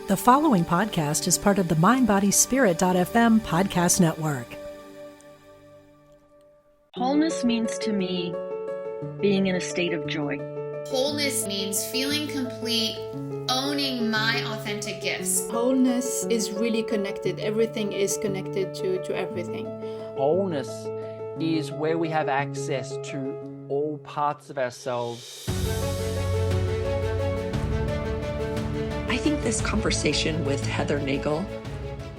The following podcast is part of the MindBodySpirit.fm podcast network. Wholeness means to me being in a state of joy. Wholeness means feeling complete, owning my authentic gifts. Wholeness is really connected. Everything is connected to everything. Wholeness is where we have access to all parts of ourselves. I think this conversation with Heather Nagel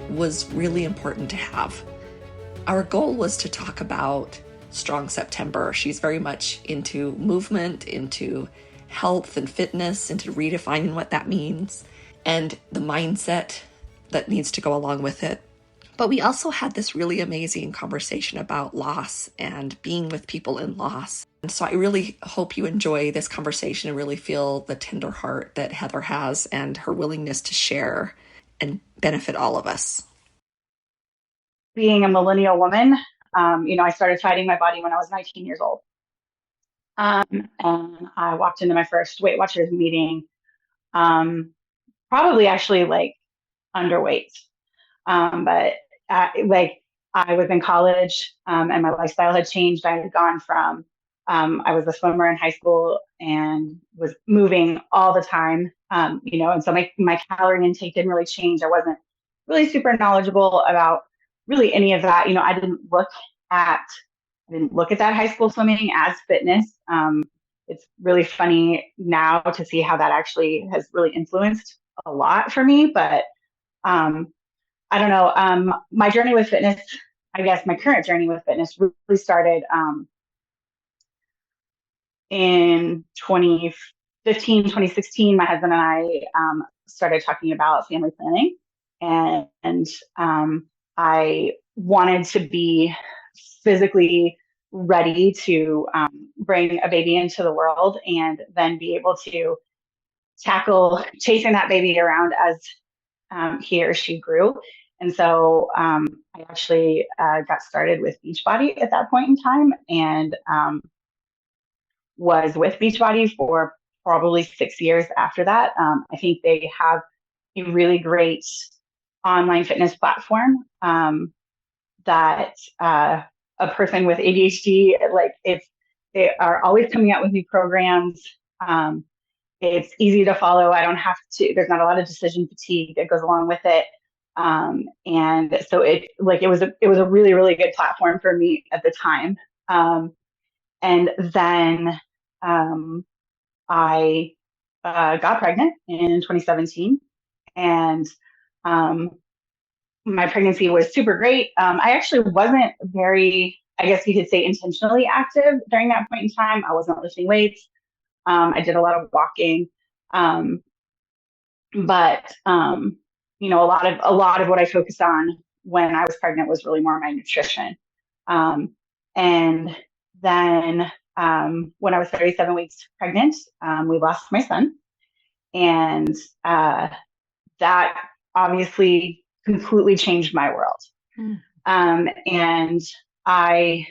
was really important to have. Our goal was to talk about Strong September. She's very much into movement, into health and fitness, into redefining what that means, and the mindset that needs to go along with it. But we also had this really amazing conversation about loss and being with people in loss. And so I really hope you enjoy this conversation and really feel the tender heart that Heather has and her willingness to share and benefit all of us. Being a millennial woman, I started fighting my body when I was 19 years old. And I walked into my first Weight Watchers meeting, probably actually like underweight. But I was in college, and my lifestyle had changed. I had gone from, I was a swimmer in high school and was moving all the time, and so my calorie intake didn't really change. I wasn't really super knowledgeable about really any of that. I didn't look at that high school swimming as fitness. It's really funny now to see how that actually has really influenced a lot for me, but, I don't know. My journey with fitness, I guess my current journey with fitness really started in 2015, 2016. My husband and I started talking about family planning, and I wanted to be physically ready to bring a baby into the world and then be able to tackle chasing that baby around as he or she grew. And so I actually got started with Beachbody at that point in time, and was with Beachbody for probably 6 years after that. I think they have a really great online fitness platform that a person with ADHD, they are always coming out with new programs. It's easy to follow. There's not a lot of decision fatigue that goes along with it. And so it was a really, really good platform for me at the time. And then I got pregnant in 2017, and my pregnancy was super great. I actually wasn't very, I guess you could say, intentionally active during that point in time. I wasn't lifting weights. I did a lot of walking, but a lot of what I focused on when I was pregnant was really more my nutrition. And then when I was 37 weeks pregnant, we lost my son, and that obviously completely changed my world. And I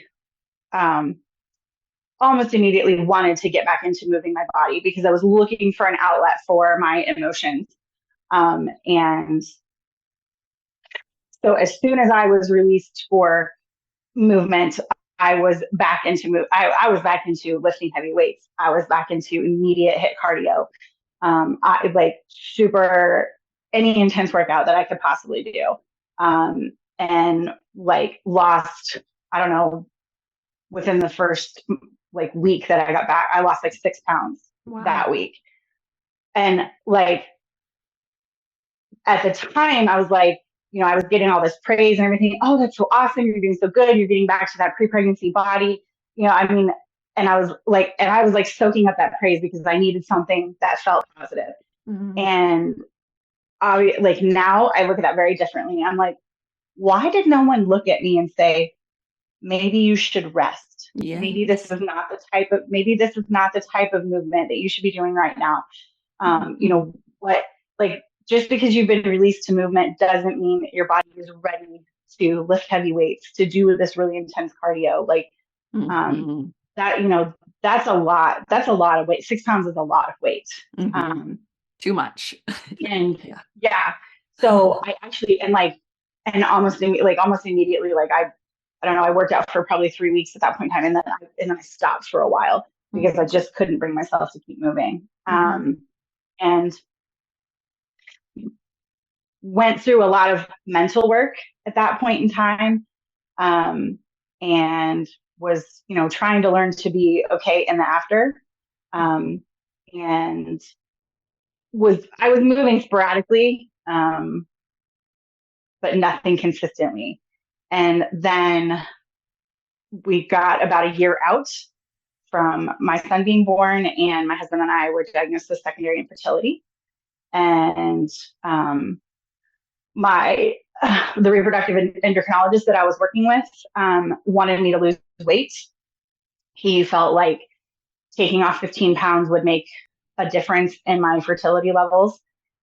almost immediately wanted to get back into moving my body because I was looking for an outlet for my emotions. And so as soon as I was released for movement, I was back into I was back into lifting heavy weights. I was back into immediate hit cardio. I like any intense workout that I could possibly do. And lost, I don't know, within the first week that I got back, I lost 6 pounds. Wow. That week. And at the time I was I was getting all this praise and everything. Oh, that's so awesome. You're doing so good. You're getting back to that pre-pregnancy body. And I was soaking up that praise because I needed something that felt positive. Mm-hmm. And now I look at that very differently. I'm like, why did no one look at me and say, maybe you should rest? Yeah. Maybe this is not the type of movement that you should be doing right now. Just because you've been released to movement doesn't mean that your body is ready to lift heavy weights, to do this really intense cardio. That's a lot of weight. 6 pounds is a lot of weight. Mm-hmm. Too much. And Yeah. yeah, so I actually, and almost immediately, like I don't know, I worked out for probably 3 weeks at that point in time. And then I stopped for a while because I just couldn't bring myself to keep moving. And went through a lot of mental work at that point in time. And was, trying to learn to be okay in the after. And I was moving sporadically, but nothing consistently. And then we got about a year out from my son being born, and my husband and I were diagnosed with secondary infertility. And the reproductive endocrinologist that I was working with wanted me to lose weight. He felt like taking off 15 pounds would make a difference in my fertility levels.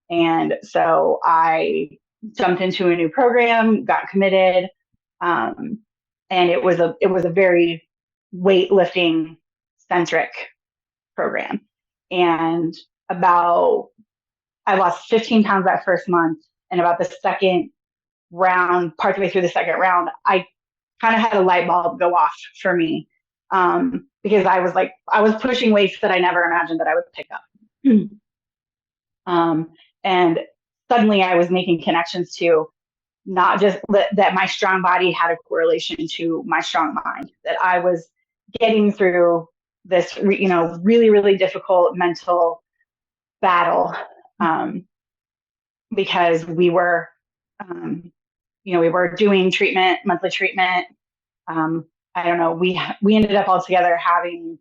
And so I jumped into a new program, got committed. And it was a very weightlifting centric program. And I lost 15 pounds that first month. And about the second round, partway through the second round, I kind of had a light bulb go off for me. Because I was pushing weights that I never imagined that I would pick up. And suddenly I was making connections to not just that my strong body had a correlation to my strong mind, that I was getting through this, really, really difficult mental battle, because we were doing treatment, monthly treatment. I don't know, we ended up altogether having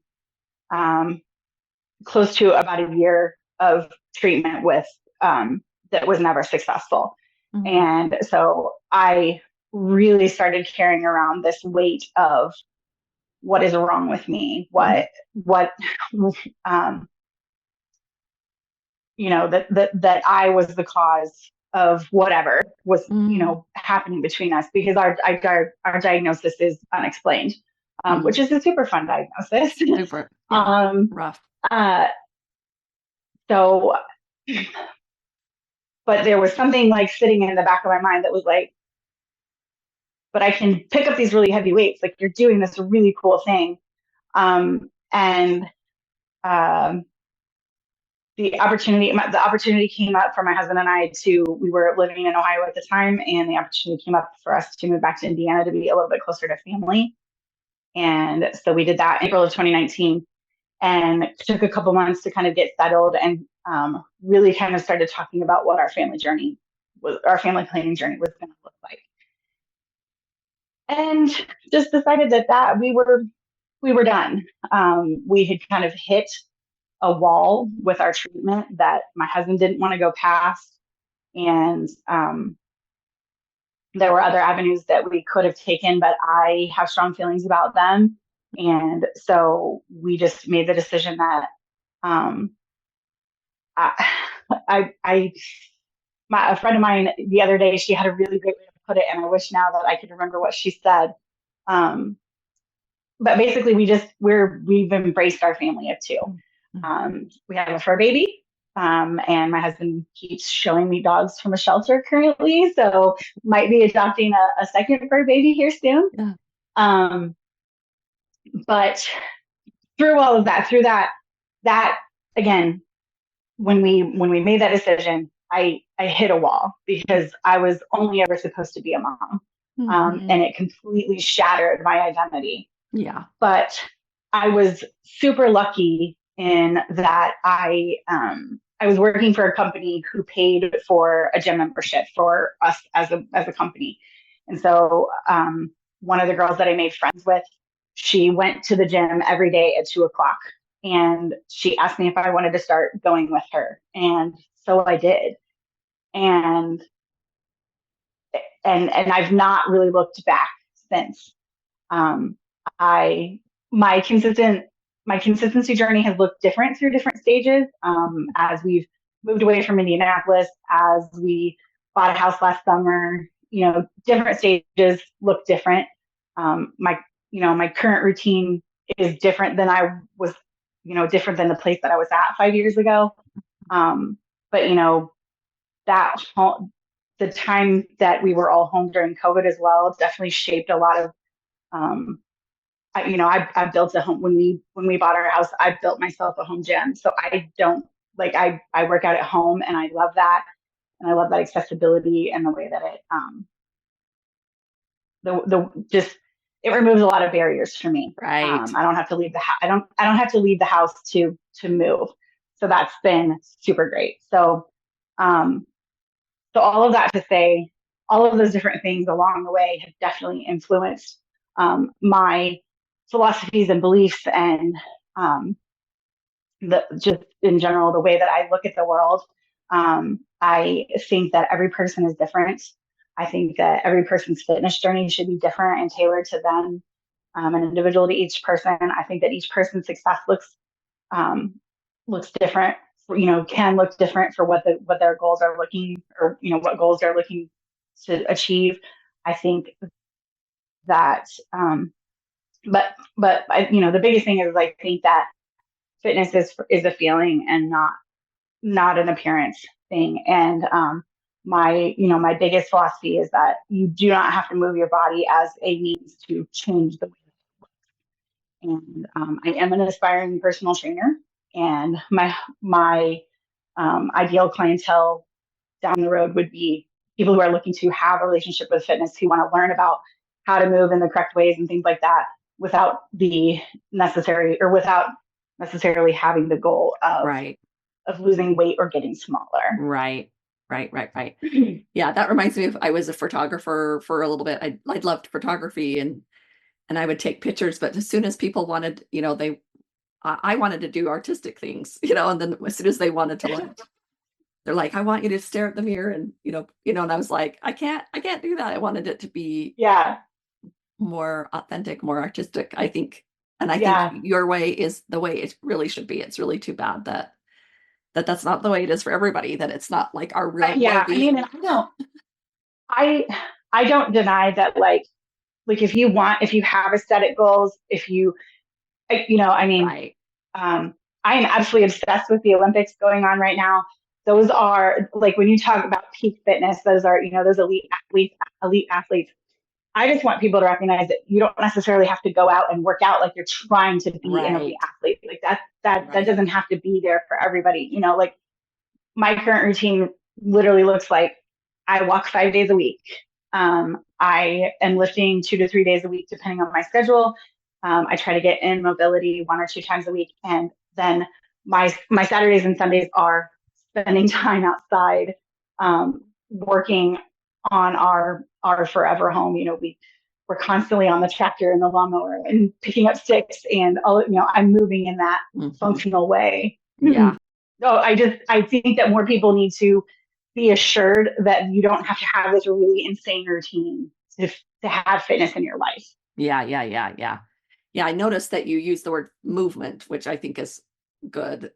close to about a year of treatment with that was never successful. And so I really started carrying around this weight of what is wrong with me, that I was the cause of whatever was, happening between us, because our diagnosis is unexplained, which is a super fun diagnosis. Super. Yeah. Rough. So, but there was something like sitting in the back of my mind that was like, but I can pick up these really heavy weights. Like, you're doing this really cool thing. And the opportunity came up for my husband and I we were living in Ohio at the time, and the opportunity came up for us to move back to Indiana to be a little bit closer to family. And so we did that in April of 2019, and took a couple months to kind of get settled, and really kind of started talking about what our family planning journey was going to look like. And just decided that we were done. We had kind of hit a wall with our treatment that my husband didn't want to go past. And there were other avenues that we could have taken, but I have strong feelings about them. And so we just made the decision that a friend of mine the other day, she had a really great way to put it, and I wish now that I could remember what she said. But basically, we've embraced our family of two. We have a fur baby, and my husband keeps showing me dogs from a shelter currently, so might be adopting a second fur baby here soon. Yeah. But through all of that, that again, when we made that decision, I hit a wall, because I was only ever supposed to be a mom, and it completely shattered my identity. Yeah. But I was super lucky in that I was working for a company who paid for a gym membership for us as a company. And so one of the girls that I made friends with, she went to the gym every day at 2:00, and she asked me if I wanted to start going with her. And so I did. And I've not really looked back since. My consistency journey has looked different through different stages. As we've moved away from Indianapolis, as we bought a house last summer, different stages look different. My current routine is different than I was, different than the place that I was at 5 years ago. but that the time that we were all home during COVID as well definitely shaped a lot of, I built a home when we bought our house. I built myself a home gym, so I don't I work out at home, and I love that, and I love that accessibility and the way that it the just it removes a lot of barriers for me. Right. I don't have to leave the house. I don't have to leave the house to move. So that's been super great. So so all of that to say, all of those different things along the way have definitely influenced my philosophies and beliefs, and just in general the way that I look at the world. I think that every person is different. I think that every person's fitness journey should be different and tailored to them, and individual to each person. I think that each person's success looks different. Can look different for what their goals are looking, or what goals they're looking to achieve. I think that, but the biggest thing is I think that fitness is a feeling and not an appearance thing. And my biggest philosophy is that you do not have to move your body as a means to change the way. And I am an aspiring personal trainer, and my ideal clientele down the road would be people who are looking to have a relationship with fitness, who want to learn about how to move in the correct ways and things like that, without necessarily having the goal of Right. of losing weight or getting smaller. Right. Yeah, that reminds me of, I was a photographer for a little bit. I loved photography, and I would take pictures, but as soon as people wanted, I wanted to do artistic things, and then as soon as they wanted to they're like, I want you to stare at the mirror, and and I was like, I can't do that. I wanted it to be more authentic, more artistic, I think. And I think your way is the way it really should be. It's really too bad that that's not the way it is for everybody, that it's not like our real I don't deny that, like if you have aesthetic goals, if you right. I am absolutely obsessed with the Olympics going on right now. Those are, like, when you talk about peak fitness, those are, those elite athletes. I just want people to recognize that you don't necessarily have to go out and work out like you're trying to be an elite athlete. Like that doesn't have to be there for everybody. Like my current routine literally looks like I walk 5 days a week. I am lifting 2 to 3 days a week, depending on my schedule. I try to get in mobility 1 or 2 times a week. And then my Saturdays and Sundays are spending time outside, working on our forever home. We're constantly on the tractor and the lawnmower and picking up sticks, and all, I'm moving in that functional way. Yeah. So I think that more people need to be assured that you don't have to have this really insane routine to have fitness in your life. Yeah. Yeah, I noticed that you use the word movement, which I think is good,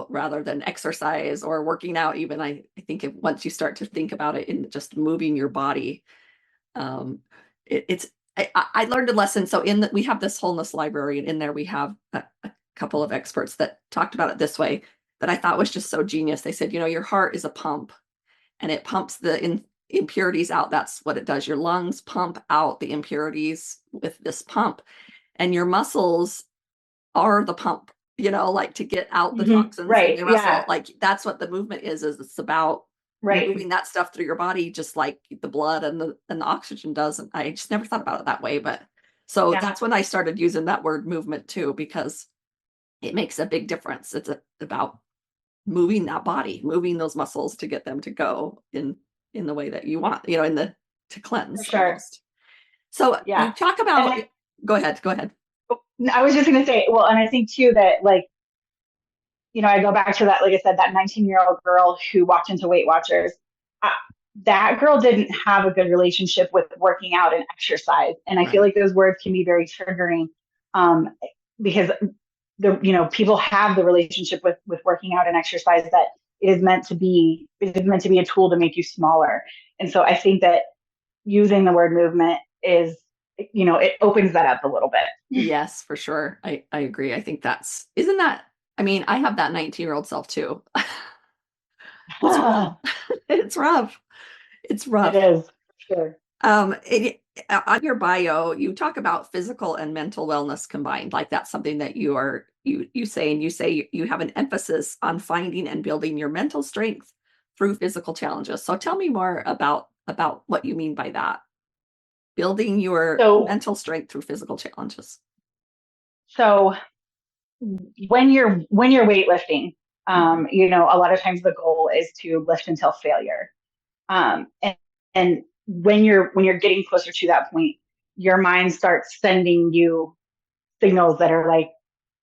rather than exercise or working out. Even I think once you start to think about it in just moving your body, I learned a lesson. So we have this Wholeness library, and in there we have a couple of experts that talked about it this way, that I thought was just so genius. They said, your heart is a pump, and it pumps the impurities out. That's what it does. Your lungs pump out the impurities with this pump, and your muscles are the pump, like to get out the toxins in your muscle. Yeah. Like that's what the movement is it's about moving that stuff through your body, just like the blood and the oxygen does. And I just never thought about it that way. But so that's when I started using that word movement too, because it makes a big difference. It's about moving that body, moving those muscles to get them to go in the way that you want, to cleanse. For sure. Almost. So you talk about, go ahead. I was just going to say, well, and I think too that, like, I go back to that, like I said, that 19-year-old girl who walked into Weight Watchers. That girl didn't have a good relationship with working out and exercise. And I feel like those words can be very triggering, because people have the relationship with working out and exercise that it is meant to be a tool to make you smaller. And so I think that using the word movement is, it opens that up a little bit. Yes, for sure. I agree. I think I have that 19-year-old self too. It's rough. It's rough. It's rough. It is, sure. On your bio, you talk about physical and mental wellness combined. Like that's something that you say you have an emphasis on finding and building your mental strength through physical challenges. So tell me more about what you mean by that. Building your So, mental strength through physical challenges. so when you're weightlifting, you know, a lot of times the goal is to lift until failure. And when you're getting closer to that point, your mind starts sending you signals that are like,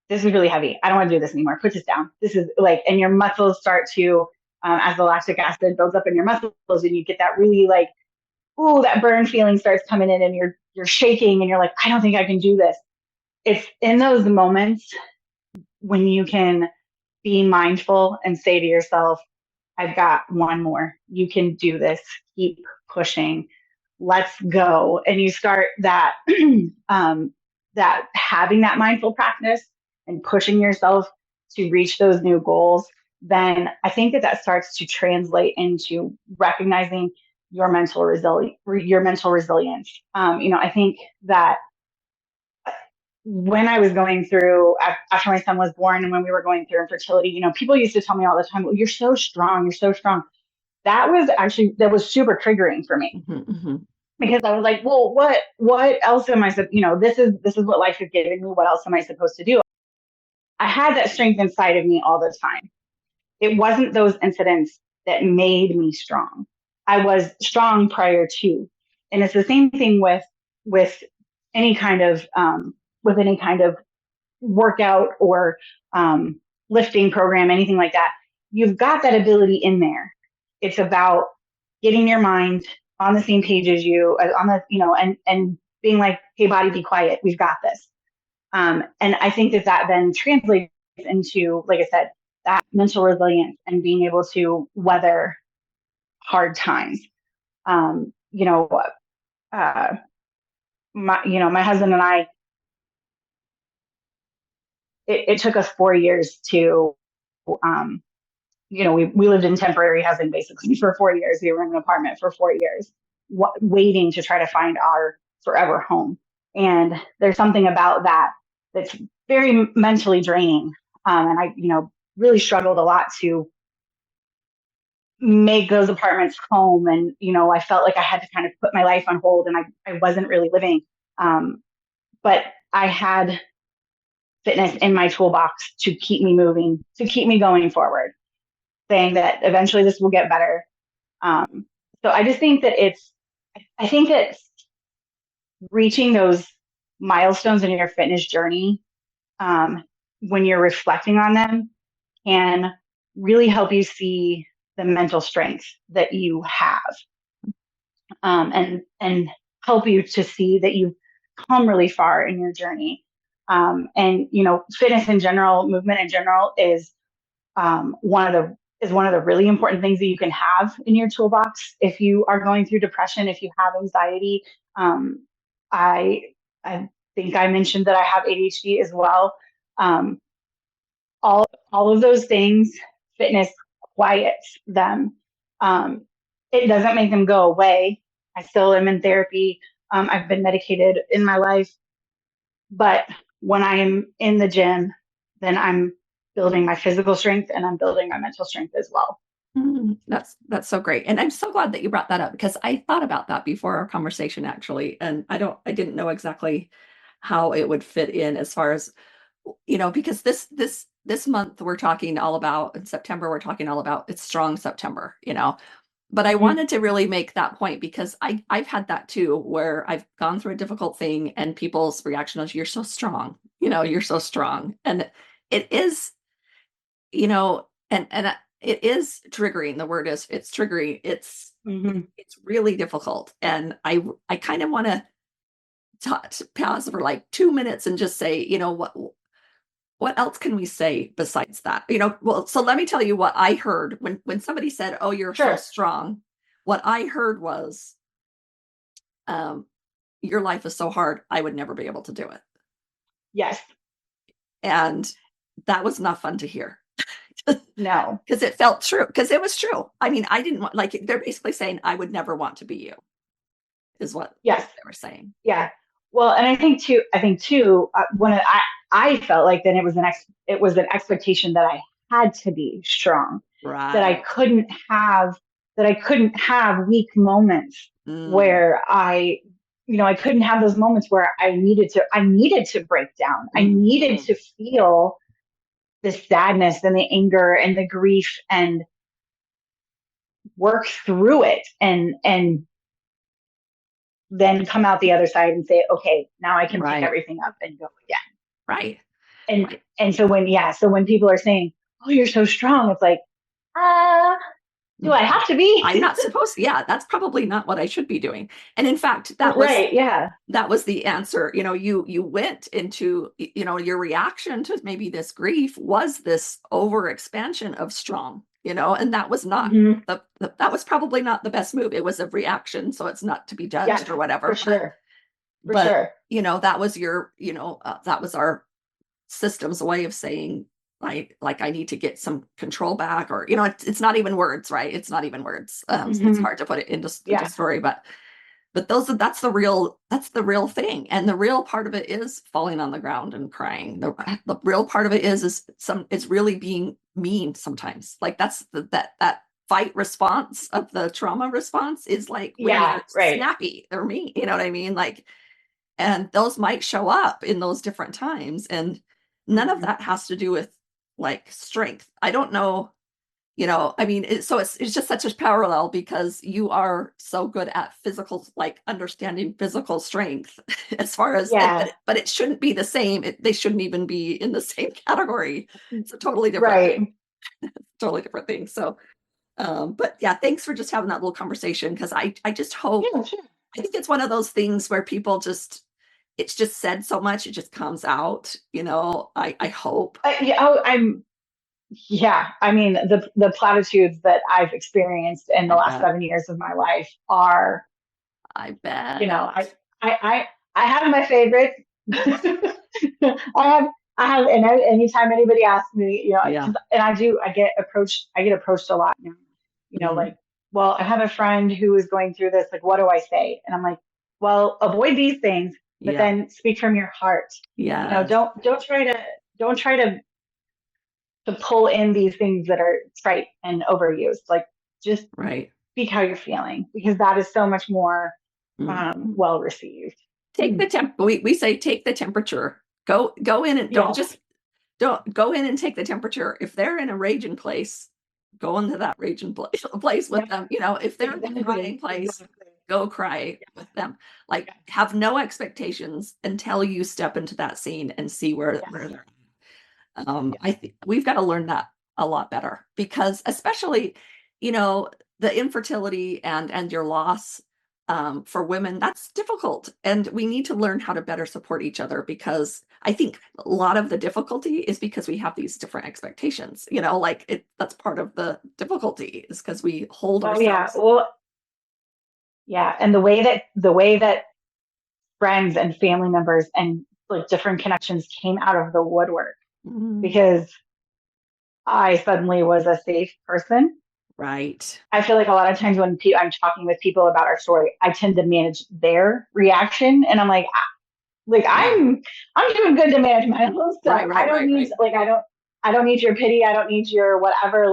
this is really heavy. I don't want to do this anymore. Put this down. This is like, and your muscles start to, as the lactic acid builds up in your muscles, and you get that really like, ooh, that burn feeling starts coming in, and you're shaking, and you're like, I don't think I can do this. It's in those moments when you can be mindful and say to yourself, I've got one more. You can do this. Keep pushing. Let's go. And you start that, that having that mindful practice and pushing yourself to reach those new goals, then I think that starts to translate into recognizing your mental resilience. You know, I think that when I was going through, after my son was born and when we were going through infertility, you know, people used to tell me all the time, well, you're so strong. You're so strong. That was super triggering for me, because I was like, well, what else am I, you know, this is what life has given me. What else am I supposed to do? I had that strength inside of me all the time. It wasn't those incidents that made me strong. I was strong prior to. And it's the same thing with any kind of, workout or lifting program, anything like that. You've got that ability in there. It's about getting your mind on the same page as you, and being like, hey, body, be quiet. We've got this. And I think that then translates into, like I said, that mental resilience and being able to weather hard times. You know, my husband and I, it took us 4 years to, we lived in temporary housing basically for 4 years. We were in an apartment for 4 years, waiting to try to find our forever home. And there's something about that that's very mentally draining. And I, really struggled a lot to make those apartments home. And, I felt like I had to kind of put my life on hold, and I wasn't really living. But I had fitness in my toolbox to keep me moving, to keep me going forward, saying that eventually this will get better. So I just think that I think that reaching those milestones in your fitness journey, when you're reflecting on them, can really help you see the mental strength that you have, and help you to see that you've come really far in your journey. And fitness in general, movement in general, is one of the really important things that you can have in your toolbox if you are going through depression, if you have anxiety. I think I mentioned that I have ADHD as well. All of those things, fitness quiets them. It doesn't make them go away. I still am in therapy. I've been medicated in my life, but when I am in the gym, then I'm building my physical strength and I'm building my mental strength as well. That's so great. And I'm so glad that you brought that up, because I thought about that before our conversation, actually. And I didn't know exactly how it would fit in, as far as, because this month we're talking all about, in September, we're talking all about, it's Strong September, but I wanted to really make that point, because I've had that too, where I've gone through a difficult thing and people's reaction is, you're so strong, you're so strong. And it is, and it is triggering. The word is, it's triggering. It's really difficult. And I kind of want to pause for like 2 minutes and just say, what else can we say besides that? Well, so let me tell you what I heard when somebody said, oh, you're so strong. What I heard was, your life is so hard, I would never be able to do it. Yes. And that was not fun to hear. No. Because it felt true. Because it was true. I mean, I didn't want, like, they're basically saying, I would never want to be you, is what Yes. they were saying. Yeah. Well, and I think too, I felt like then it was an expectation that I had to be strong, that Right. I couldn't have weak moments where I couldn't have those moments where I needed to break down. I needed to feel the sadness and the anger and the grief and work through it and then come out the other side and say, okay, now I can pick everything up and go again. Right. And so when people are saying, oh, you're so strong, it's like, do I have to be? I'm not supposed to. Yeah, that's probably not what I should be doing. And in fact, that was the answer. You went into, your reaction to maybe this grief was this overexpansion of strong, and that was not that was probably not the best move. It was a reaction, so it's not to be judged or whatever. For sure. But that was that was our system's way of saying, like I need to get some control back, or it's not even words, right? It's not even words. So it's hard to put it into story, but that's the real thing, and the real part of it is falling on the ground and crying. The real part of it is it's really being mean sometimes. Like that's that fight response of the trauma response is like when you're snappy or mean. You know what I mean? Like, and those might show up in those different times, and none of that has to do with like strength. I don't know, I mean, it's just such a parallel, because you are so good at physical, like understanding physical strength as far as, but it shouldn't be the same. They shouldn't even be in the same category. It's a totally different thing. Totally different thing. So, but yeah, thanks for just having that little conversation. Cause I just hope, I think it's one of those things where people it's just said so much, it just comes out, I hope. I mean, the platitudes that I've experienced in the last 7 years of my life are, I bet, I have my favorites. I have, and anytime anybody asks me, and I get approached a lot now, like, well, I have a friend who is going through this, like, what do I say? And I'm like, well, avoid these things, but then speak from your heart. Yeah. Don't try to pull in these things that are trite and overused. Like, just speak how you're feeling, because that is so much more well received. Take the we say take the temperature. Go in and don't go in and take the temperature. If they're in a raging place, go into that raging place with them. If they're in a crying place, go cry with them. Like, have no expectations until you step into that scene and see where they're at. I think we've got to learn that a lot better, because especially, the infertility and your loss, for women, that's difficult. And we need to learn how to better support each other, because I think a lot of the difficulty is because we have these different expectations, that's part of the difficulty, is because we hold ourselves. And the way that friends and family members and like different connections came out of the woodwork, because I suddenly was a safe person. Right. I feel like a lot of times when I'm talking with people about our story, I tend to manage their reaction, and I'm like, I'm doing good to manage my own stuff. I don't need I don't need your pity. I don't need your whatever.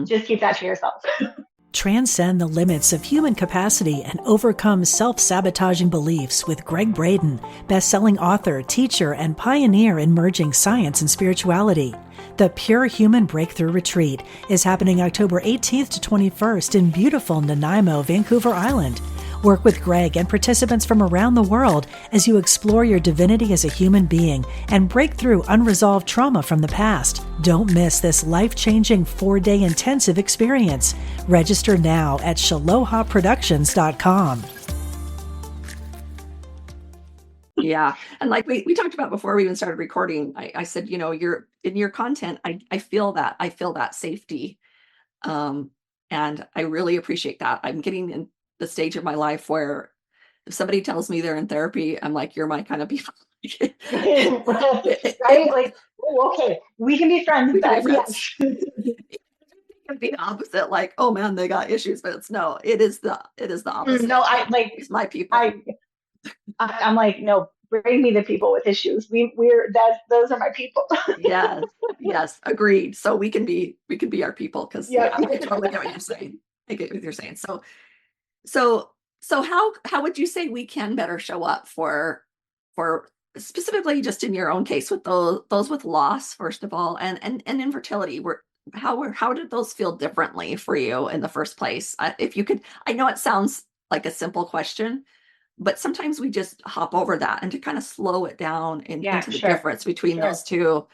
Just keep that to yourself. Transcend the limits of human capacity and overcome self-sabotaging beliefs with Greg Braden, best-selling author, teacher, and pioneer in merging science and spirituality. The Pure Human Breakthrough Retreat is happening October 18th to 21st in beautiful Nanaimo, Vancouver Island. Work with Greg and participants from around the world as you explore your divinity as a human being and break through unresolved trauma from the past. Don't miss this life-changing 4-day intensive experience. Register now at shalohaproductions.com. Yeah. And like we talked about before we even started recording, I said, you're in your content. I feel that safety. And I really appreciate that. I'm getting in the stage of my life where If somebody tells me they're in therapy, I'm like, you're my kind of people. Right? Like, oh, okay, we can be friends We can be then. friends. Yes. It be opposite, like, oh man, they got issues, but it is the opposite. No, I like, It's my people. I'm like, no, bring me the people with issues. Those are my people. Yes, agreed. So we can be our people, because Yeah. I totally get what you're saying. I get what you're saying. So how would you say we can better show up for specifically just in your own case with those with loss, first of all, and infertility? How did those feel differently for you in the first place? If you could, I know it sounds like a simple question, but sometimes we just hop over that, and to kind of slow it down Yeah, into the sure. difference between Sure. those two.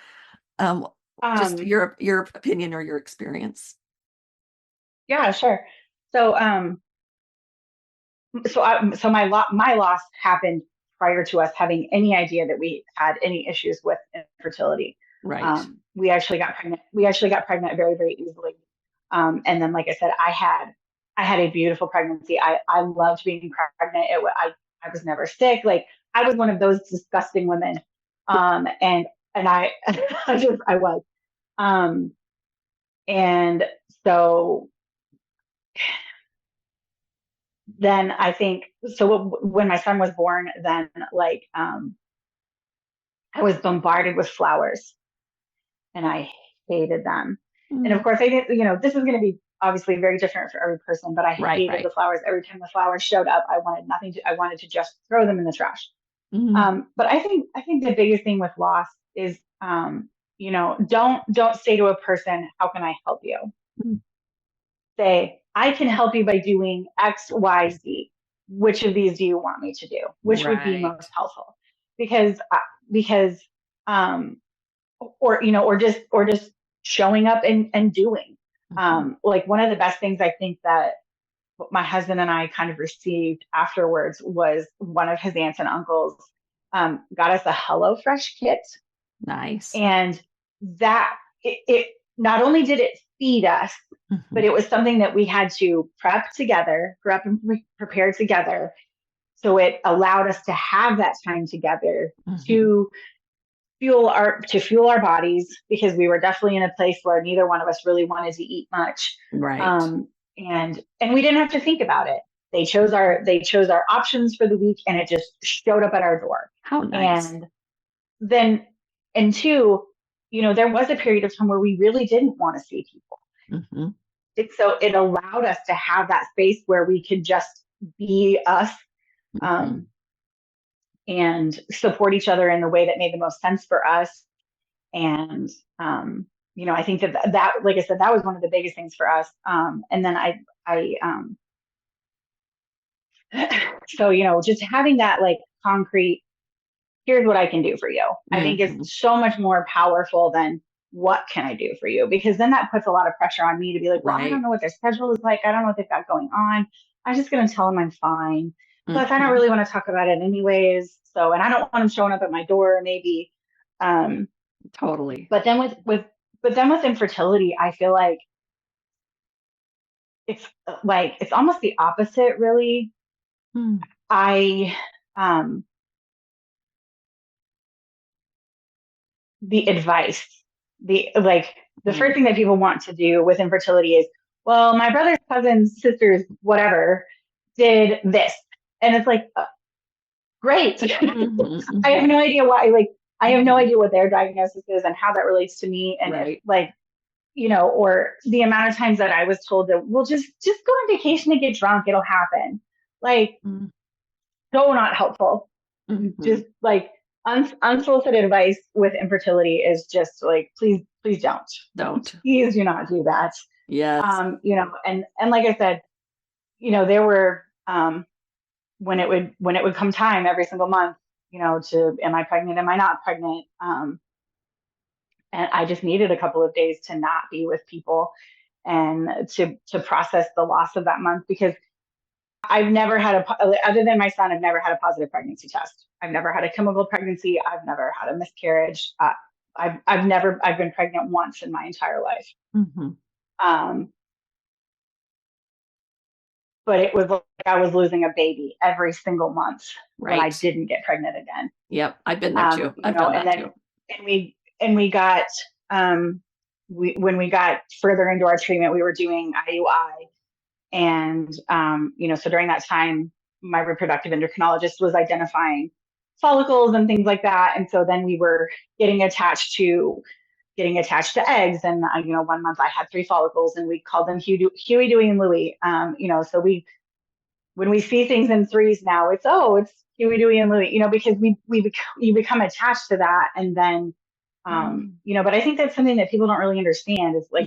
Just Um, your opinion or your experience. yeah, sure. So, so my loss happened prior to us having any idea that we had any issues with infertility. Right. We actually got pregnant. We actually got pregnant very, very easily. And then, like I said, I had a beautiful pregnancy. I loved being pregnant. I was never sick. Like, I was one of those disgusting women. And I, I was. Um, and so then I think, so when my son was born, then like, I was bombarded with flowers, and I hated them. And of Mm. course, I didn't, this is going to be obviously very different for every person, but I hated the Right. flowers. Every time the flowers showed up, I wanted to just throw them in the trash. Mm. But I think the biggest thing with loss is, don't say to a person, how can I help you? Mm. Say, I can help you by doing X, Y, Z. Which of these do you want me to do? Which would be Right. most helpful? Because or just showing up and doing. Mhm. Like, one of the best things I think that my husband and I kind of received afterwards was one of his aunts and uncles got us a HelloFresh kit, Nice. and that it not only did it feed us, but Mhm. it was something that we had to prep and prepare together. So it allowed us to have that time together Mhm. to fuel our bodies, because we were definitely in a place where neither one of us really wanted to eat much. Right. And we didn't have to think about it. They chose our options for the week, and it just showed up at our door. How nice. And then, and two, there was a period of time where we really didn't want to see people. Mhm. So it allowed us to have that space where we could just be us, Mhm. um, and support each other in the way that made the most sense for us. And I think that, like I said, that was one of the biggest things for us. And then so just having that, like, concrete, here's what I can do for you, I think is Mhm. so much more powerful than what can I do for you, because then that puts a lot of pressure on me to be like, well, I don't Right. know what their schedule is like, I don't know what they've got going on, I'm just going to tell them I'm fine. Plus, I don't Mhm. really want to talk about it anyways, so, and I don't want them showing up at my door maybe. um Totally. but then with infertility, I feel like it's almost the opposite, really. Mm. I um the advice, the first Mm. thing that people want to do with infertility is, well, my brother's cousins, sisters, whatever, did this, and it's like, great. Mhm. I have Mhm. no idea why, like, I have no Mhm. idea what their diagnosis is and how that relates to me, and if, Right. like, or the amount of times that I was told that, well, just go on vacation and get drunk, it'll happen. Like, Mm. so not helpful. Mhm. Just like, unsolicited advice with infertility is just like, please don't. Don't. Please do not do that. Yes. And like I said, there were, when it would come time every single month, to, am I pregnant? Am I not pregnant? And I just needed a couple of days to not be with people, and to process the loss of that month, because I've never had other than my son, I've never had a positive pregnancy test. I've never had a chemical pregnancy. I've never had a miscarriage. I've been pregnant once in my entire life. Mhm. Um, but it was like I was losing a baby every single month when I Right. didn't get pregnant again. Yep. I've been there too. You I've know, done and that then too. we got when we got further into our treatment, we were doing IUI, and you know, so during that time, my reproductive endocrinologist was identifying follicles and things like that, and so then we were getting attached to eggs, and you know, 1 month I had 3 follicles, and we called them Huey, Dewey, and Louie. You know, so we when we see things in threes now, it's Huey, Dewey, and Louie. You know, because you become attached to that, and then you know. But I think that's something that people don't really understand. Is like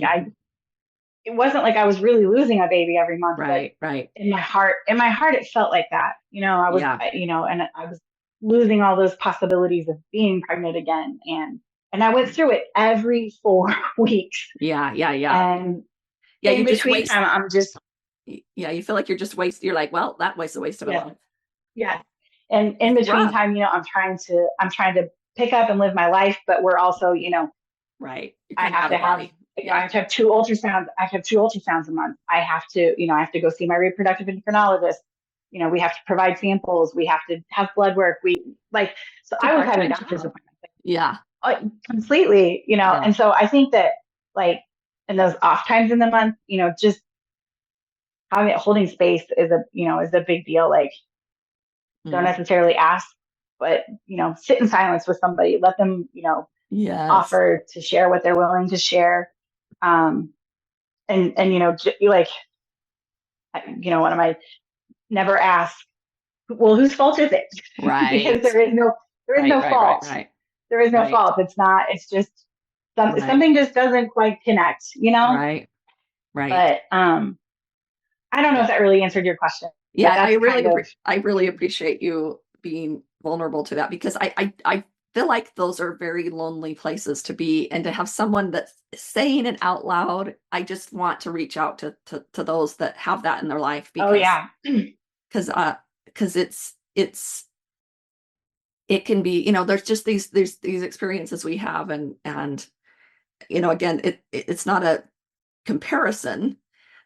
it wasn't like I was really losing a baby every month, but Right. in my heart, it felt like that. You know, Yeah. you know, and I was losing all those possibilities of being pregnant again, and I went through it every 4 weeks, Yeah. and Yeah. in You just between waste. time, I'm just Yeah. You feel like you're just wasting. You're like, well, that was a waste of a yeah, life. yeah, and in It's between rough. time, you know, I'm trying to pick up and live my life, but we're also, you know, Right. You're I kind of have out to of have, body. you know, I Yeah. have to have 2 ultrasounds. I have 2 ultrasounds a month. I have to, you know, I have to go see my reproductive endocrinologist. You know, we have to provide samples. We have to have blood work. We like, so It's a I was having part-time doctor's job. appointments Yeah. completely, you know, Yeah. and so I think that like in those off times in the month, you know, just holding space is a big deal. Like, don't Mm. necessarily ask, but, you know, sit in silence with somebody, let them, you know, Yes. offer to share what they're willing to share. Um, and you know, like, you know, one of my never ask, well, whose fault is it? Because Right. there is no fault. Right. There is no Right. fault. It's just Right. something just doesn't quite connect, you know? Right. Right. But I don't know if Yeah. that really answered your question, but Yeah. that's kind of I really appreciate you being vulnerable to that, because I feel like those are very lonely places to be, and to have someone that's saying it out loud. I just want to reach out to those that have that in their life, oh yeah. because because it can be, there's just these experiences we have, and again, it's not a comparison,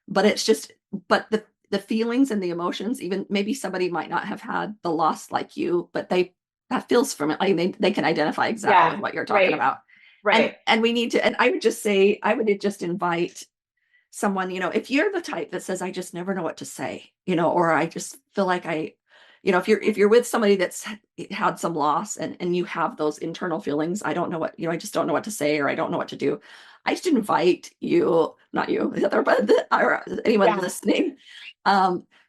but it's just, but the feelings and the emotions, even maybe somebody might not have had the loss like you, but that feels from it, like they can identify exactly Yeah. with what you're talking Right. about. and Right. and we need to, and I would just say, I would just invite someone, if you're the type that says, I just never know what to say, or I just feel like if you're with somebody that's had some loss, and you have those internal feelings, I don't know what, I just don't know what to say, or I don't know what to do. I just invite you, not you, Heather, but or anyone Yeah. listening.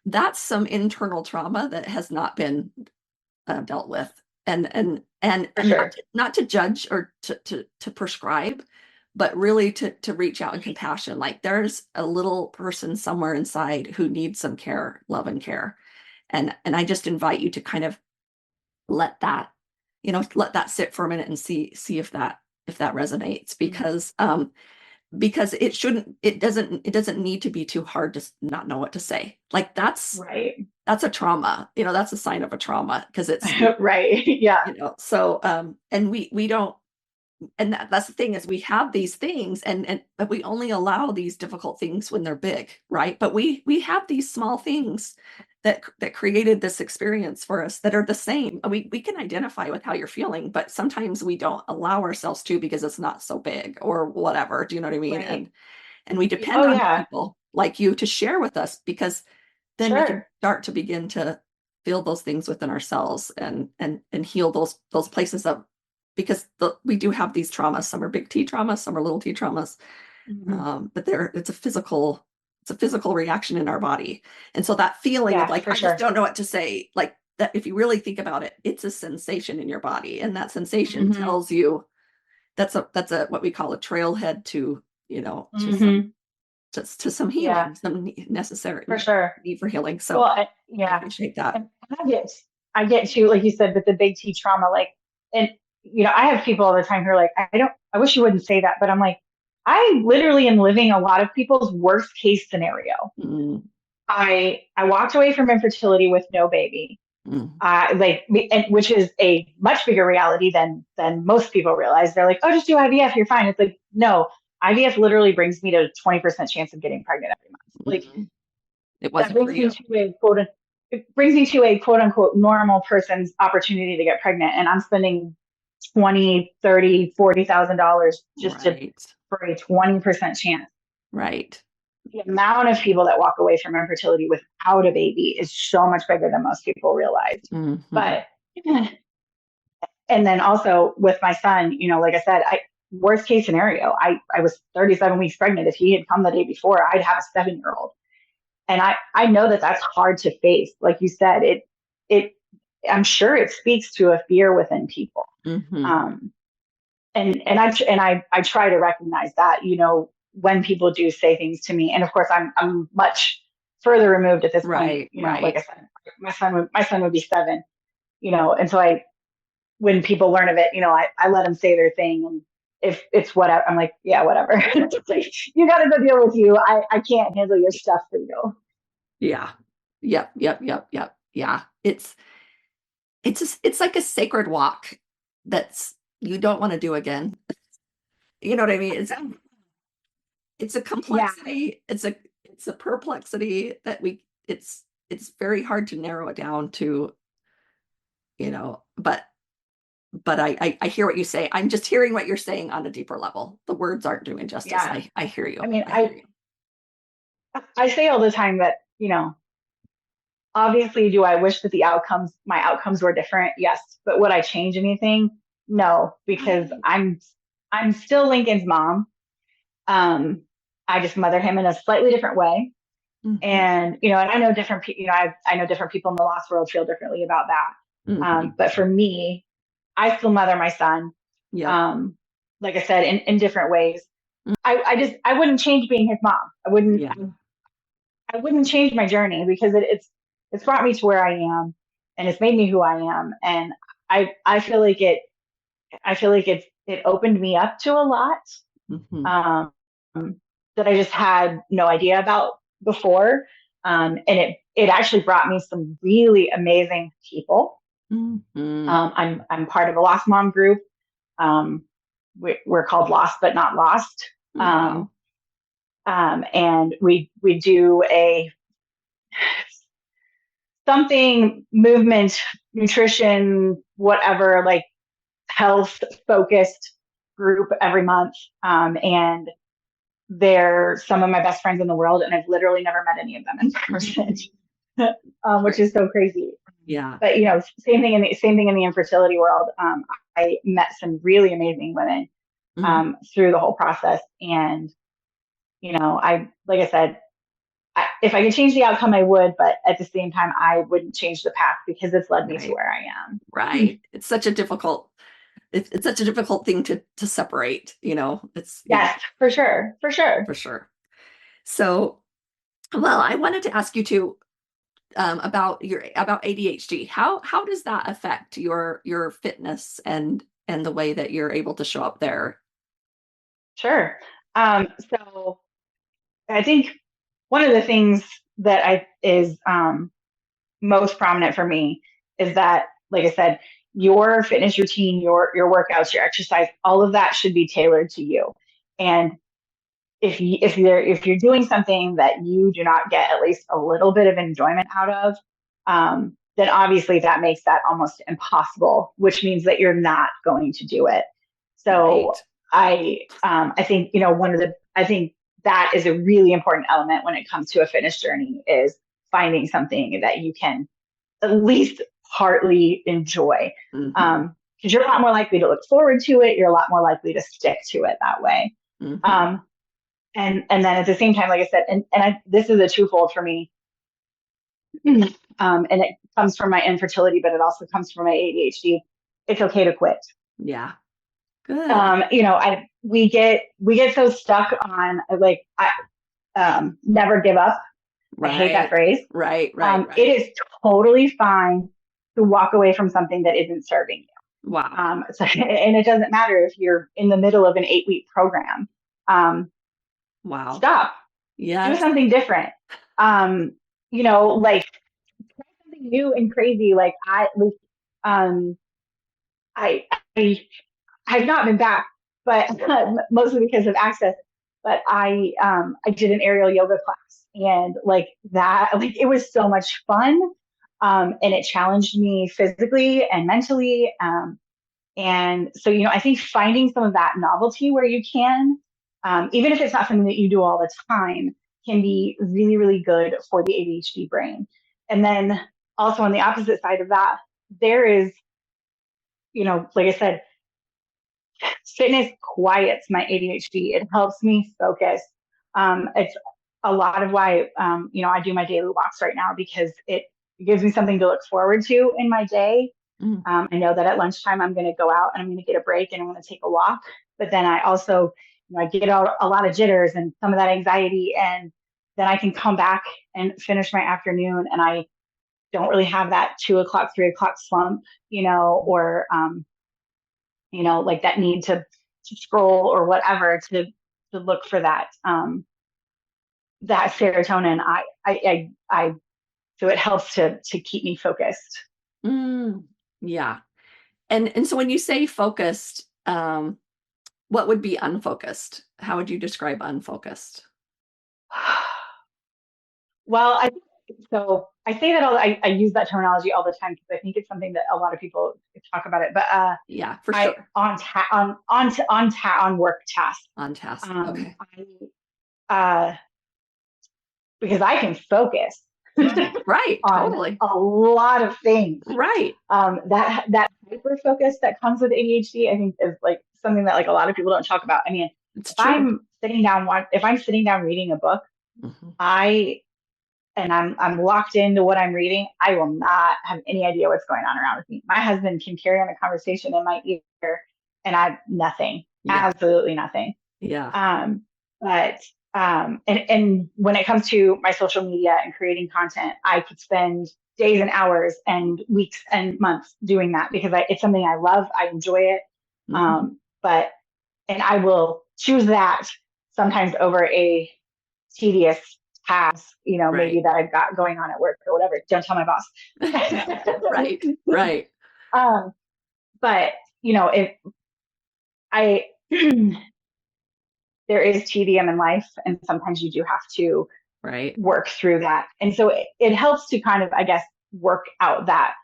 That's some internal trauma that has not been dealt with, For and sure. not to judge or to prescribe, but really to reach out in compassion. Like, there's a little person somewhere inside who needs some care, love, and care. And I just invite you to kind of let that, let that sit for a minute, and see if that resonates, because it doesn't need to be too hard to not know what to say. Like, Right. that's a trauma, that's a sign of a trauma, because it's, Right. Yeah. so and we don't, and that's the thing, is we have these things, and but we only allow these difficult things when they're big, right? But we have these small things that created this experience for us, that are the same. We can identify with how you're feeling, but sometimes we don't allow ourselves to, because it's not so big or whatever. Do you know what I mean? Right. And we depend Oh on yeah. people like you to share with us, because then we can Sure. start to begin to feel those things within ourselves, and heal those places of, because we do have these traumas. Some are big T traumas, some are little T traumas. Mhm. But it's a physical reaction in our body. And so that feeling of Yeah, like, for I just sure. don't know what to say, like that, if you really think about it, it's a sensation in your body. And that sensation Hmm. tells you, that's a what we call a trailhead to, to some, Hmm. to some Yeah, healing, some necessary for sure. need for healing. So Well, I yeah, appreciate that. and I get to, like you said, with the big T trauma, like, and you know, I have people all the time who are like, I wish you wouldn't say that, but I'm like, I literally am living a lot of people's worst case scenario. Mm, I walked away from infertility with no baby, mm, and which is a much bigger reality than most people realize. They're like, oh, just do IVF, you're fine. It's like, no, IVF literally brings me to a 20% chance of getting pregnant every month. Like, mm. It that wasn't for you. it brings me to a quote unquote normal person's opportunity to get pregnant, and I'm spending 20, 30, $40,000 just Right. for a 20% chance. Right. The amount of people that walk away from infertility without a baby is so much bigger than most people realize. Mhm. But, and then also with my son, like I said, worst case scenario, I was 37 weeks pregnant. If he had come the day before, I'd have a 7-year-old. And I know that that's hard to face. Like you said, I'm sure it speaks to a fear within people. Mhm. I try to recognize that, when people do say things to me. And of course, I'm much further removed at this point. Right. Like I said, my son would be 7. And so when people learn of it, I let them say their thing. And if it's whatever, I'm like, yeah, whatever. Like, you got to go deal with you. I can't handle your stuff for you. Yeah. Yep. Yep. Yep. Yep. Yeah. It's like a sacred walk that's you don't want to do again. You know what I mean? It's a Yeah. complexity. It's a perplexity that it's very hard to narrow it down to, but I hear what you say. I'm just hearing what you're saying on a deeper level. The words aren't doing justice. Yeah. I hear you. I mean, I hear you. I say all the time that, obviously, do I wish that my outcomes were different? Yes. But would I change anything? No, because I'm still Lincoln's mom. I just mother him in a slightly different way. Mhm. And, and I know different people, I know different people in the lost world feel differently about that. Mhm. But for me, I still mother my son. Yep. Like I said, in different ways. Mm. I wouldn't change being his mom. Yeah. I wouldn't change my journey because it's brought me to where I am, and it's made me who I am. And I feel like it opened me up to a lot, Mhm. that I just had no idea about before. And it actually brought me some really amazing people. Mhm. I'm part of a Lost Mom group. We're called Lost but Not Lost. Wow. And we do a something movement, nutrition, whatever, like health focused group every month. And they're some of my best friends in the world, and I've literally never met any of them in person, which is so crazy. Yeah. But same thing in the infertility world. I met some really amazing women Mhm. through the whole process, and like I said, if I could change the outcome, I would. But at the same time, I wouldn't change the path because it's led me to Right. where I am. Right. It's such a difficult thing to separate, it's Yes, for sure, for sure. for sure. So, well, I wanted to ask you too, about ADHD. How does that affect your fitness and the way that you're able to show up there? Sure. So I think one of the things that is most prominent for me is that, like I said, your fitness routine, your workouts, your exercise, all of that should be tailored to you. And if you're doing something that you do not get at least a little bit of enjoyment out of, then obviously that makes that almost impossible, which means that you're not going to do it. So Right. I think I think that is a really important element when it comes to a fitness journey, is finding something that you can at least partly enjoy. Mhm. Because you're a lot more likely to look forward to it. You're a lot more likely to stick to it that way. Mhm. Um, and then at the same time, like I said, this is a twofold for me. And it comes from my infertility, but it also comes from my ADHD. It's okay to quit. Yeah. Good. We get so stuck on, like, never give up. I hate that Right. phrase. Right. Right. It is totally fine to walk away from something that isn't serving you. Wow. And it doesn't matter if you're in the middle of an 8-week program. Wow. Stop. Do Yes. something different. Like, try something new and crazy. Like, um, I, I have not been back, but mostly because of access. but I did an aerial yoga class, and like that, like it was so much fun. And it challenged me physically and mentally. And so, I think finding some of that novelty where you can, even if it's not something that you do all the time, can be really, really good for the ADHD brain. And then also on the opposite side of that, there is, like I said, fitness quiets my ADHD. It helps me focus. It's a lot of why, I do my daily walks right now, because it gives me something to look forward to in my day. I know that at lunchtime I'm going to go out and I'm going to get a break and I'm going to take a walk. But then I also, I get out a lot of jitters and some of that anxiety, and then I can come back and finish my afternoon, and I don't really have that 2 o'clock, 3 o'clock slump, or like that need to scroll or whatever to look for that that serotonin. I so it helps to keep me focused. Yeah. And so when you say focused, what would be unfocused? How would you describe unfocused? Well, I say that I use that terminology all the time because I think it's something that a lot of people talk about it. But yeah, for sure. On work tasks. On task. Okay. Because I can focus. Right. on totally. a lot of things. Right. That hyper focus that comes with ADHD, I think, is like something that like a lot of people don't talk about. I mean, It's if true. if I'm sitting down reading a book, Mm-hmm. I'm locked into what I'm reading, I will not have any idea what's going on around with me. My husband can carry on a conversation in my ear, and I nothing, absolutely nothing. Yeah. But and when it comes to my social media and creating content, I could spend days and hours and weeks and months doing that because it's something I love. I enjoy it. Mm-hmm. And I will choose that sometimes over a tedious task, maybe that I've got going on at work or whatever. Don't tell my boss. Right. Right. But if I, there is tedium in life, and sometimes you do have to work through that. And so it helps to kind of, I guess, work out that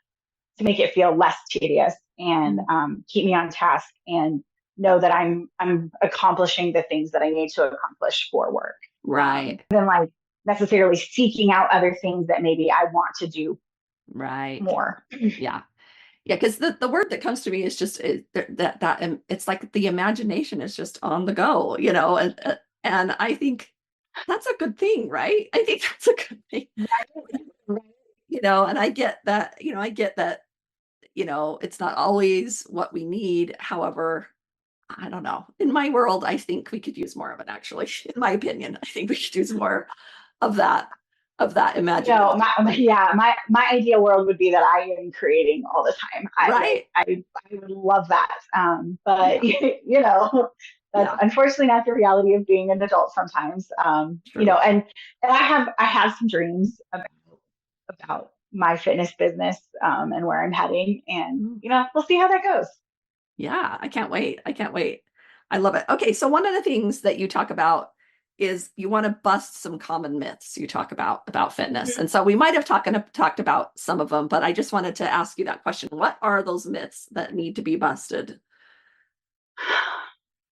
to make it feel less tedious and keep me on task and know that I'm accomplishing the things that I need to accomplish for work. Right. Than like necessarily seeking out other things that maybe I want to do more. Yeah. Yeah, because the word that comes to me is just that it's like the imagination is just on the go, and I think that's a good thing, right? I think that's a good thing, and I get that, it's not always what we need. However, I don't know. In my world, I think we could use more of it, actually. In my opinion, I think we could use more of that imagination. My ideal world would be that I am creating all the time. I would love that. But that's unfortunately not the reality of being an adult sometimes. And I have some dreams about my fitness business and where I'm heading, and we'll see how that goes. Yeah, I can't wait. I love it. Okay, so one of the things that you talk about is you want to bust some common myths you talk about fitness. Mm-hmm. And so we might have talked about some of them, but I just wanted to ask you that question. What are those myths that need to be busted?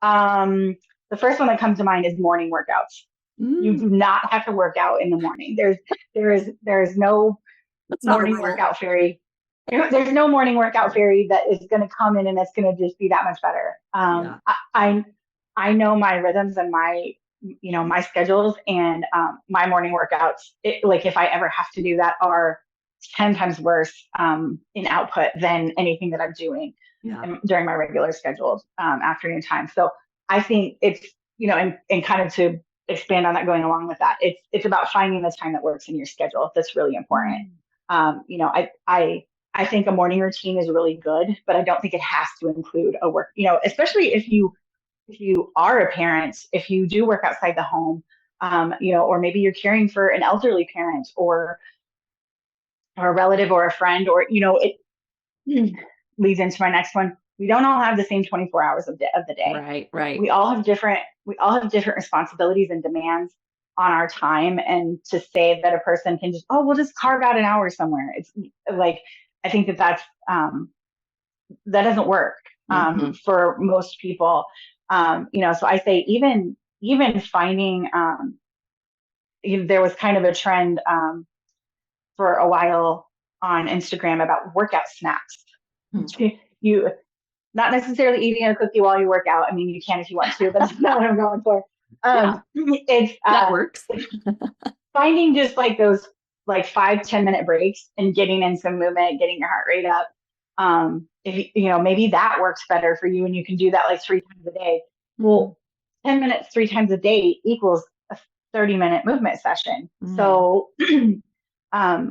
The first one that comes to mind is morning workouts. You do not have to work out in the morning. There's no morning workout fairy. There's no morning workout fairy that is going to come in and it's going to just be that much better. I know my rhythms and my schedules, and my morning workouts, if I ever have to do that, are 10 times worse in output than anything that I'm doing during my regular scheduled afternoon time. So I think it's, and kind of to expand on that, going along with that, it's about finding the time that works in your schedule. That's really important. I think a morning routine is really good, but I don't think it has to include a work, especially if you are a parent, if you do work outside the home, or maybe you're caring for an elderly parent or a relative or a friend, or, it leads into my next one. we don't all have the same 24 hours of the day. Right. We all have different responsibilities and demands on our time. And to say that a person can just, oh, we'll just carve out an hour somewhere. It's like, I think that doesn't work for most people. So I say even finding, there was kind of a trend for a while on Instagram about workout snacks. You not necessarily eating a cookie while you work out. I mean, you can if you want to, but that's not what I'm going for. It's that works. Finding just like those like 5-10 minute breaks and getting in some movement, getting your heart rate up. If maybe that works better for you and you can do that like 3 times a day. Well, 10 minutes 3 times a day equals a 30-minute movement session. So I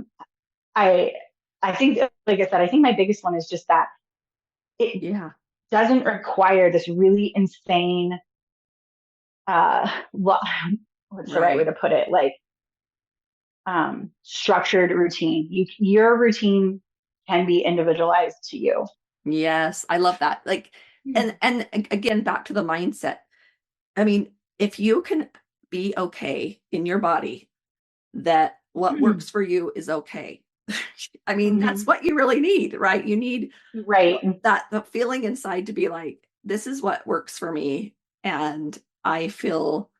think, like I said, I think my biggest one is just that it doesn't require this really insane, what's the right way to put it? Like, structured routine. Your routine can be individualized to you. Yes, I love that. Like, and again, back to the mindset. I mean, if you can be okay in your body, that what works for you is okay. I mean, that's what you really need, right? You need that the feeling inside to be like, this is what works for me. And I feel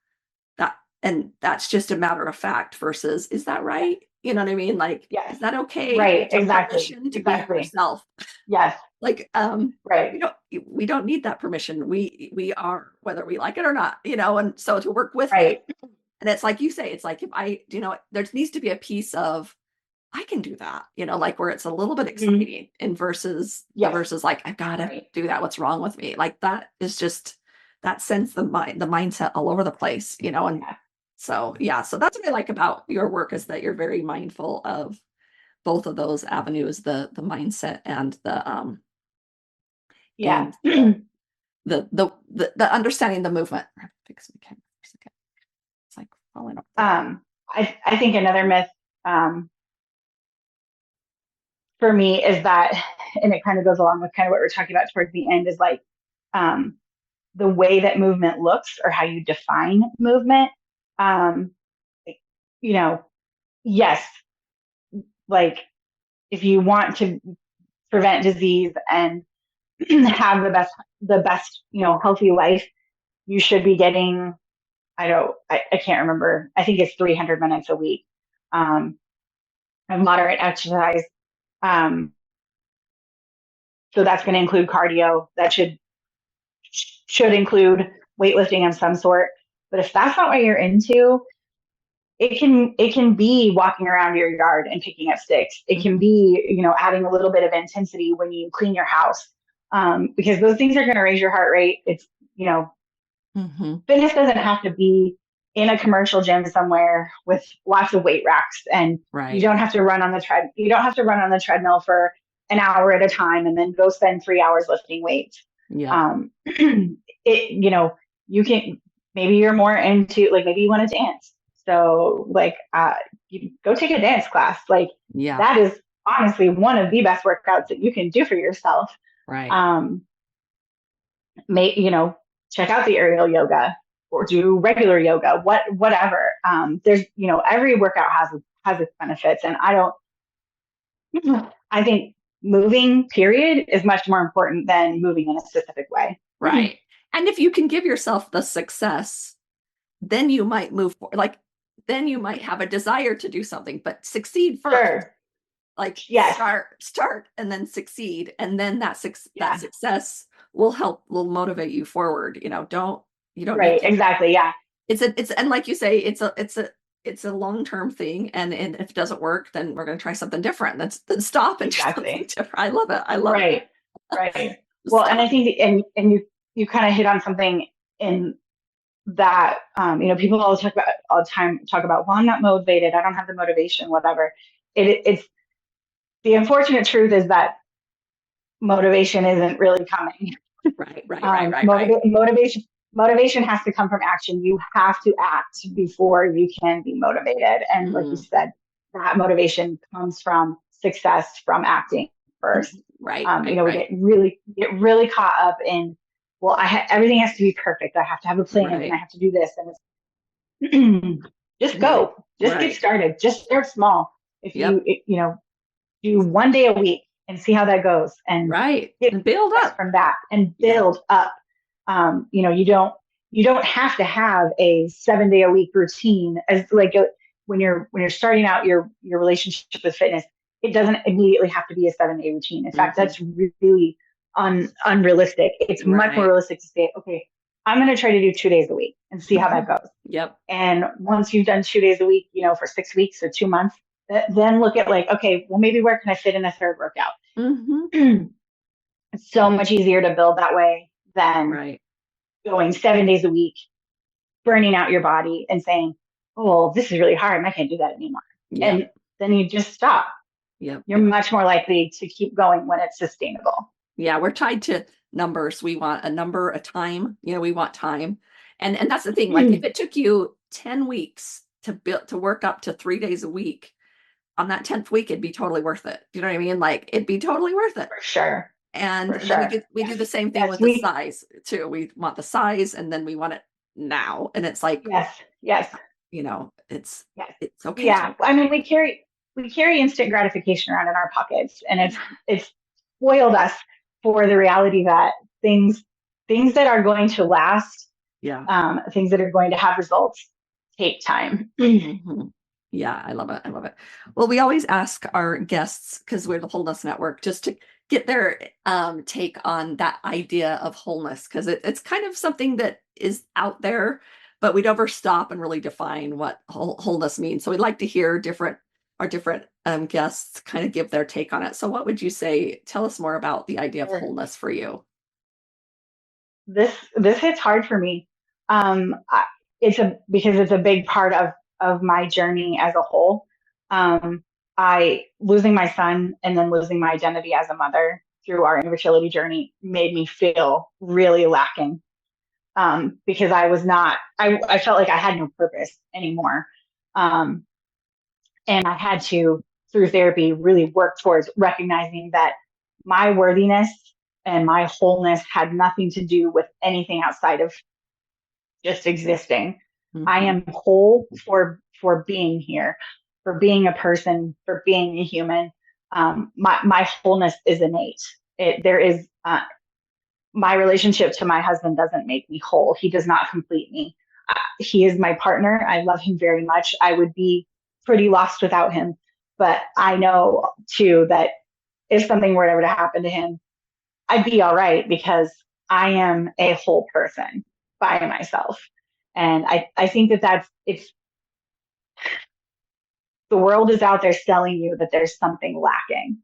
that, and that's just a matter of fact versus, is that right? You know what I mean? Like, is that okay? Right. Exactly. Permission to be yourself. Yes. Like, we don't need that permission. We are, whether we like it or not, and so to work with it. And it's like you say, it's like, if there needs to be a piece of, I can do that, like where it's a little bit exciting and versus like, I've got to do that. What's wrong with me? Like that is just, that sends the mindset all over the place, and so that's what I like about your work is that you're very mindful of both of those avenues, the mindset and the the understanding the movement. It's like falling up. I think another myth for me is that, and it kind of goes along with kind of what we're talking about towards the end, is like the way that movement looks or how you define movement. Yes, like if you want to prevent disease and have the best, healthy life, you should be getting, I can't remember. I think it's 300 minutes a week of moderate exercise. So that's going to include cardio. That should include weightlifting of some sort. But if that's not what you're into, it can be walking around your yard and picking up sticks. It can be, adding a little bit of intensity when you clean your house, because those things are going to raise your heart rate. It's, fitness doesn't have to be in a commercial gym somewhere with lots of weight racks, and you don't have to run on the treadmill for an hour at a time and then go spend 3 hours lifting weights. You can, maybe you're more into, like, maybe you want to dance. So like, you go take a dance class. Like that is honestly one of the best workouts that you can do for yourself. Right. Check out the aerial yoga or do regular yoga, whatever. There's, every workout has its benefits, and I think moving period is much more important than moving in a specific way. Right. And if you can give yourself the success, then you might move forward. Like, then you might have a desire to do something, but succeed first. Sure. Like, start and then succeed. And then that success will motivate you forward. You don't right. Exactly. Yeah. And like you say, it's a long-term thing. And if it doesn't work, then we're going to try something different. Then stop and try something different. I love it. Right. Well, and I think, and you kind of hit on something in that, people all the time talk about, well, I'm not motivated. I don't have the motivation, whatever. It's the unfortunate truth is that motivation isn't really coming. Right. Motivation has to come from action. You have to act before you can be motivated. And like you said, that motivation comes from success, from acting first. Right. We get really caught up in, well, everything has to be perfect. I have to have a plan and I have to do this. And it's just go, just get started, just start small. If do one day a week and see how that goes, and and build up from that and build up. You don't have to have a 7-day a week routine as like when you're starting out your relationship with fitness. It doesn't immediately have to be a 7-day routine. In fact, that's really unrealistic. It's much more realistic to say, okay, I'm going to try to do 2 days a week and see how that goes. Yep. And once you've done 2 days a week, for 6 weeks or 2 months, then look at like, okay, well, maybe where can I fit in a third workout? It's so much easier to build that way than going 7 days a week, burning out your body and saying, oh, well, this is really hard. I can't do that anymore. And then you just stop. You're much more likely to keep going when it's sustainable. Yeah, we're tied to numbers. We want a number, a time. We want time. And that's the thing. Like if it took you 10 weeks to work up to 3 days a week, on that 10th week, it'd be totally worth it. You know what I mean? Like it'd be totally worth it. For sure. And then we do the same thing with the size too. We want the size and then we want it now. And it's like, yes. It's okay. Yeah. I mean, we carry instant gratification around in our pockets, and it's spoiled us for the reality that things that are going to last, things that are going to have results take time. Yeah, I love it. Well, we always ask our guests, because we're the Wholeness Network, just to get their take on that idea of wholeness, because it's kind of something that is out there, but we never stop and really define what wholeness means. So we'd like to hear our different guests kind of give their take on it. So what would you say? Tell us more about the idea of wholeness for you. This hits hard for me. Because it's a big part of my journey as a whole. I losing my son and then losing my identity as a mother through our infertility journey made me feel really lacking. Because I felt like I had no purpose anymore. And I had to, through therapy, really work towards recognizing that my worthiness and my wholeness had nothing to do with anything outside of just existing. I am whole for being here, for being a person, for being a human. My wholeness is innate. My relationship to my husband doesn't make me whole. He does not complete me. He is my partner. I love him very much. I would be pretty lost without him. But I know too that if something were ever to happen to him, I'd be all right because I am a whole person by myself. And I think it's the world is out there selling you that there's something lacking,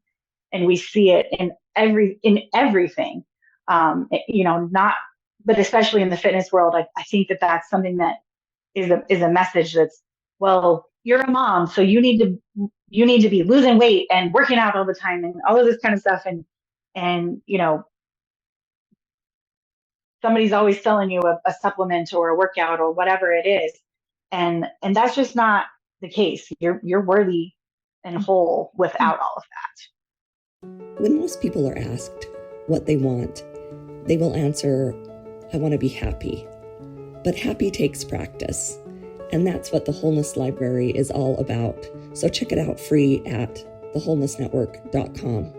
and we see it in everything. But especially in the fitness world, I think that's something that is a message that's, well, you're a mom, so you need to be losing weight and working out all the time and all of this kind of stuff. And somebody's always selling you a supplement or a workout or whatever it is. And that's just not the case. You're worthy and whole without all of that. When most people are asked what they want, they will answer, I want to be happy. But happy takes practice. And that's what the Wholeness Library is all about. So check it out free at thewholenessnetwork.com.